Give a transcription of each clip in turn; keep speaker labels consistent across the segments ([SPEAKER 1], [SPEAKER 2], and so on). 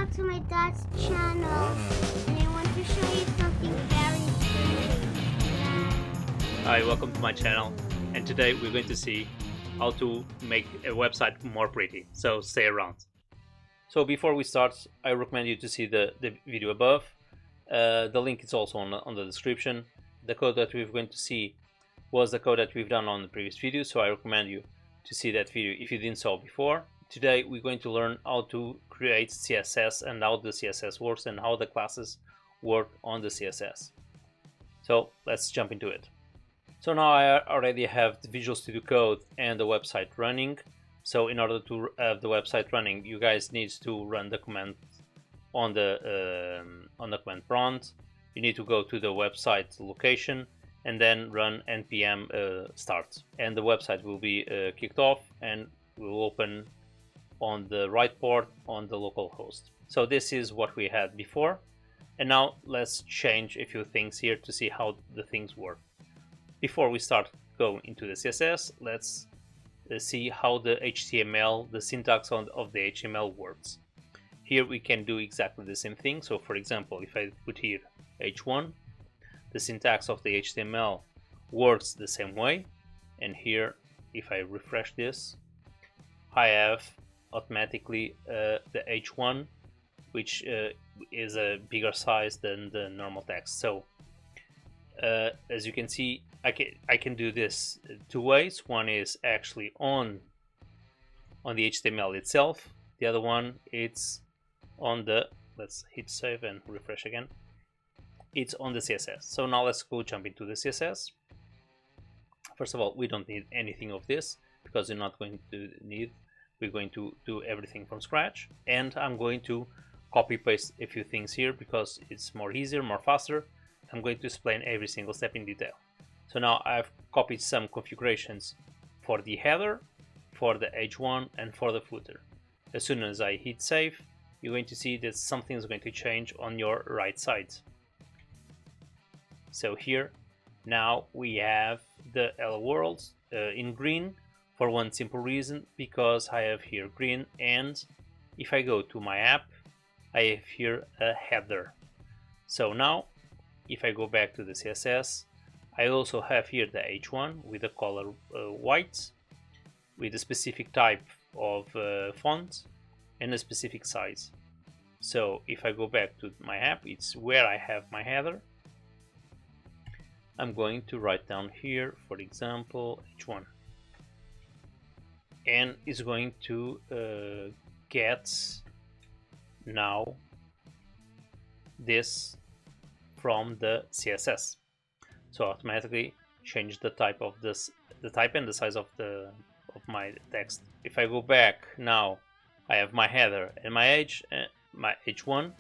[SPEAKER 1] back to my dad's channel, and I want to show you something very pretty.
[SPEAKER 2] Hi, welcome to my channel, and today we're going to see how to make a website more pretty, so stay around. So before we start, I recommend you to see the video above. The link is also on the description. The code that we're going to see was the code that we've done on the previous video, so I recommend you to see that video if you didn't saw before. Today we're going to learn how to create CSS and how the CSS works and how the classes work on the CSS. So let's jump into it. So now I already have the Visual Studio Code and the website running. So in order to have the website running, you guys need to run the command on the command prompt. You need to go to the website location and then run npm start, and the website will be kicked off and will open on the right port on the local host. So this is what we had before, and now let's change a few things here to see how the things work. Before we start going into the CSS, let's see how the HTML, the syntax of the HTML works. Here we can do exactly the same thing. So for example, if I put here h1, the syntax of the HTML works the same way, and here if I refresh this, I have automatically the h1, which is a bigger size than the normal text. So as you can see, I can do this two ways. One is actually on the HTML itself. The other one, it's on the, let's hit save and refresh again, it's on the CSS. So now let's go jump into the CSS. First of all, we don't need anything of this because we're not going to need, we're going to do everything from scratch, and I'm going to copy paste a few things here because it's more easier, more faster. I'm going to explain every single step in detail. So now I've copied some configurations for the header, for the h1, and for the footer. As soon as I hit save, you're going to see that something is going to change on your right side. So here now we have the hello world in green for one simple reason, because I have here green, and if I go to my app, I have here a header. So now if I go back to the CSS, I also have here the h1 with the color white, with a specific type of font and a specific size. So if I go back to my app, it's where I have my header. I'm going to write down here, for example, h1, and it's going to get now this from the CSS. So automatically change the type of this, the type and the size of my text. If I go back now, I have my header and my h1,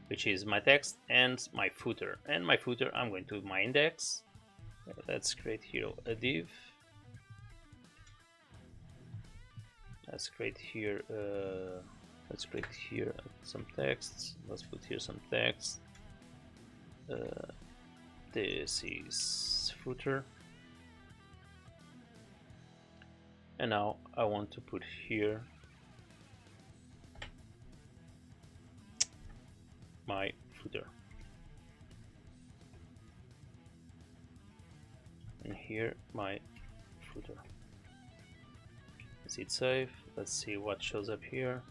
[SPEAKER 2] which is my text, and my footer. And my footer, I'm going to my index. Let's create here a div. Let's create here some text. Let's put here some text. This is footer, and now I want to put here my footer, and here my footer. Let's hit save. Let's see what shows up here,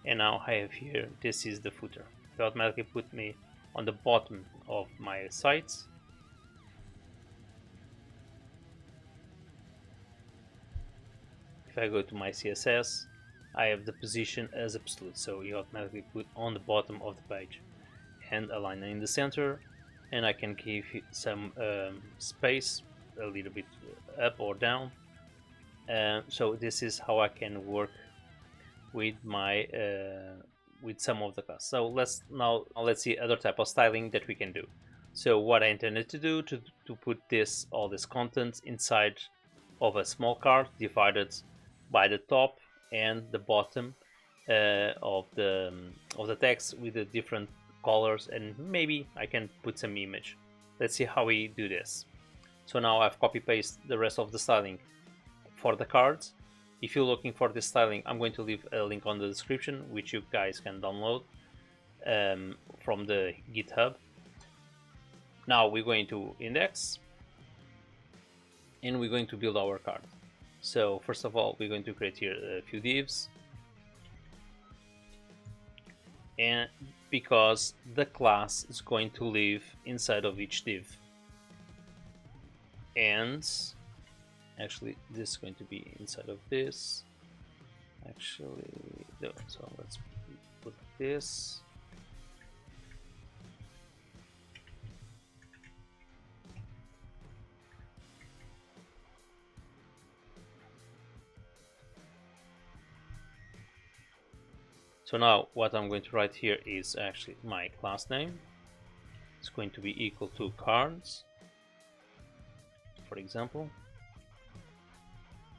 [SPEAKER 2] and now I have here, this is the footer. It automatically put me on the bottom of my sites. If I go to my CSS, I have the position as absolute, so you automatically put on the bottom of the page, and align in the center, and I can give some space a little bit up or down. So this is how I can work with my with some of the class. So let's see other type of styling that we can do. So what I intended to do to put all this content inside of a small card divided by the top and the bottom of the text with the different colors, and maybe I can put some image. Let's see how we do this. So now I've copy pasted the rest of the styling for the cards. If you're looking for this styling, I'm going to leave a link on the description which you guys can download. from the GitHub. Now we're going to index and we're going to build our card. So first of all, we're going to create here a few divs, and because the class is going to live inside of each div, and actually this is going to be inside of this. Actually, no, so let's put this. So now what I'm going to write here is actually my class name. It's going to be equal to cards, for example,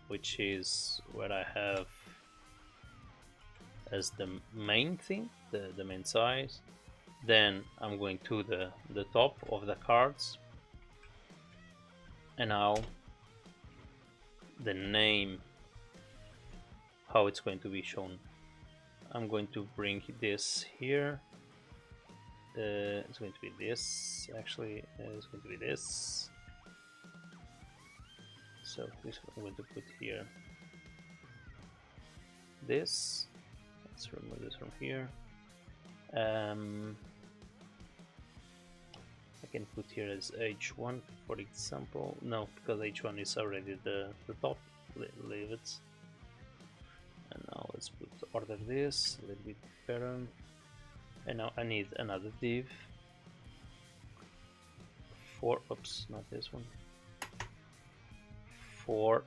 [SPEAKER 2] which is what I have as the main thing, the main size. Then I'm going to the top of the cards, and now the name, how it's going to be shown. I'm going to bring this here. It's going to be this. Actually, it's going to be this. So this I'm going to put here. This. Let's remove this from here. I can put here as H1, for example. No, because H1 is already the top. Leave it. And now let's put order this a little bit better. And now I need another div for, oops, not this one, for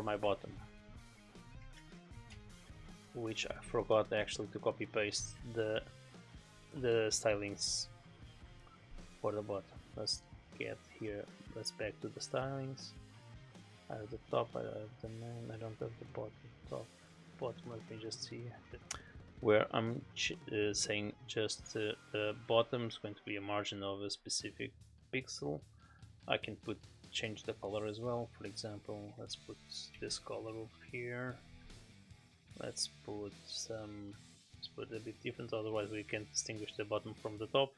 [SPEAKER 2] my bottom, which I forgot actually to copy paste the stylings for the bottom. Let's get here, let's back to the stylings. I have the top, I have the name, I don't have the bottom. Top, bottom, let me just see where I'm saying just the bottom is going to be a margin of a specific pixel. I can change the color as well. For example, let's put this color over here. Let's put a bit different, otherwise we can distinguish the bottom from the top.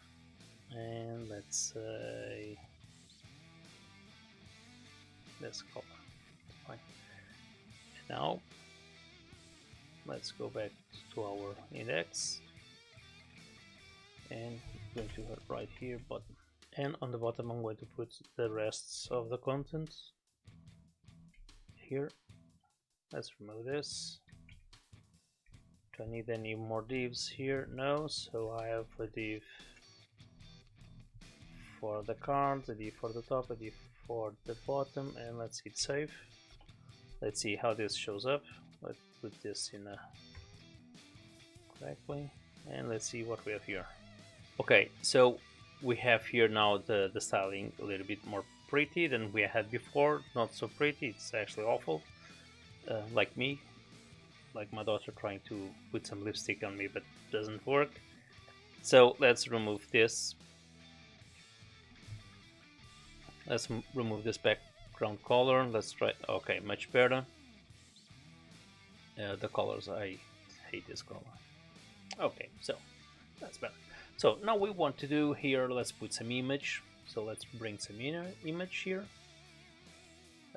[SPEAKER 2] And let's say this color. Fine. Now let's go back to our index and I'm going to write here bottom, and on the bottom I'm going to put the rest of the content here. Let's remove this. Do I need any more divs here? No, so I have a div for the card, a div for the top, a div for the bottom, and let's hit save. Let's see how this shows up. Let's put this in correctly, and let's see what we have here. Okay, so we have here now the styling a little bit more pretty than we had before. Not so pretty, it's actually awful. Like me, like my daughter trying to put some lipstick on me but doesn't work. So let's remove this. Let's remove this background color. Let's try, okay, much better. The colors, I hate this color. Okay, so that's better. So now we want to do here, let's put some image. So let's bring some image here.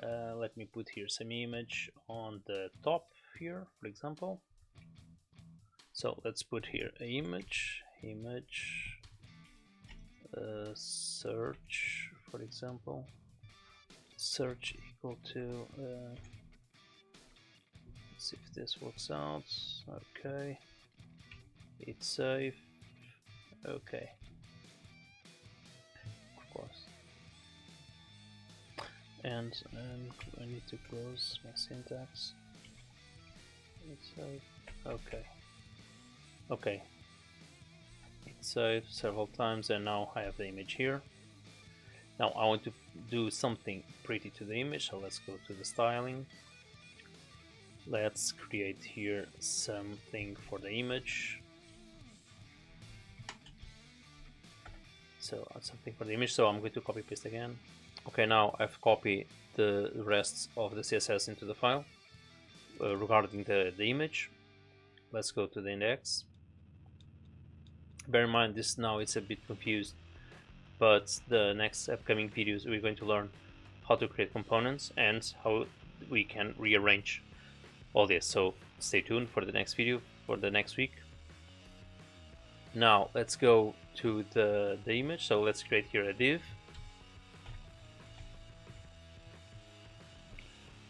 [SPEAKER 2] Let me put here some image on the top here, for example. So let's put here an image, search, for example. Search equal to, let's see if this works out. Okay, it's safe. Okay, of course. And I need to close my syntax. It's safe. Okay. Okay. It's saved several times, and now I have the image here. Now I want to do something pretty to the image, so let's go to the styling. Let's create here something for the image. So something for the image, so I'm going to copy paste again. Okay, now I've copied the rest of the CSS into the file. regarding the image. Let's go to the index. Bear in mind this now it's a bit confused, but the next upcoming videos we're going to learn how to create components and how we can rearrange all this. So stay tuned for the next video for the next week. Now let's go to the image. So let's create here a div.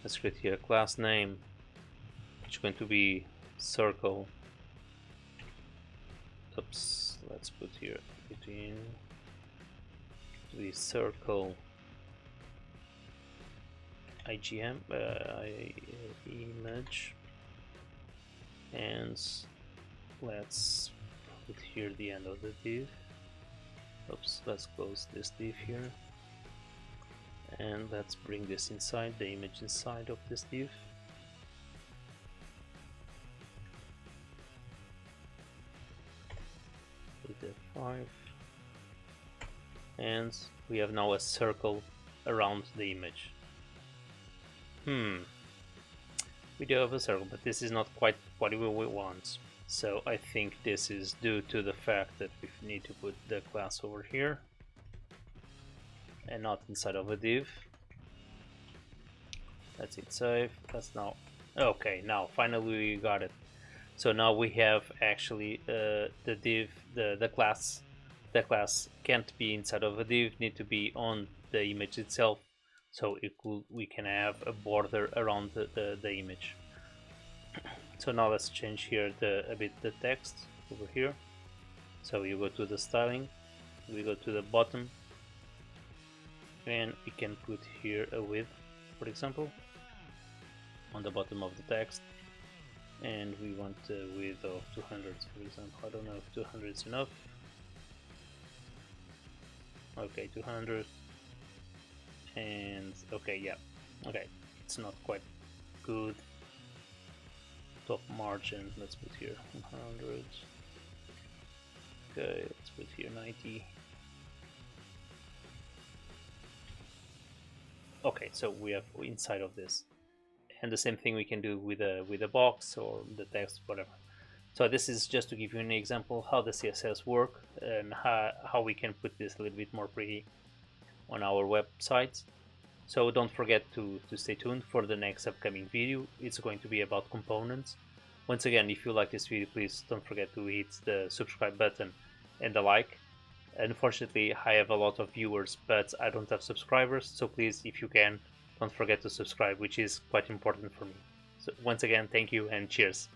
[SPEAKER 2] Let's create here a class name, which is going to be circle. Oops, let's put here between the circle IGM image, and let's put here the end of the div. Oops, let's close this div here, and let's bring this inside the image inside of this div. Hit F5, and we have now a circle around the image. We do have a circle, but this is not quite what we want. So I think this is due to the fact that we need to put the class over here and not inside of a div. Let's hit save. That's now okay. Now finally we got it. So now we have actually the div, the class can't be inside of a div, need to be on the image itself. So we can have a border around the image. So now let's change here a bit the text over here. So you go to the styling, we go to the bottom, and we can put here a width, for example, on the bottom of the text, and we want a width of 200, for example. I don't know if 200 is enough. Okay, 200, and okay, yeah, okay, it's not quite good. Top margin, let's put here 100. Okay, let's put here 90. Okay, so we have inside of this, and the same thing we can do with a box or the text, whatever. So this is just to give you an example how the CSS work and how we can put this a little bit more pretty on our website. So don't forget to stay tuned for the next upcoming video. It's going to be about components. Once again, if you like this video, please don't forget to hit the subscribe button and the like. Unfortunately, I have a lot of viewers, but I don't have subscribers. So please, if you can, don't forget to subscribe, which is quite important for me. So once again, thank you and cheers.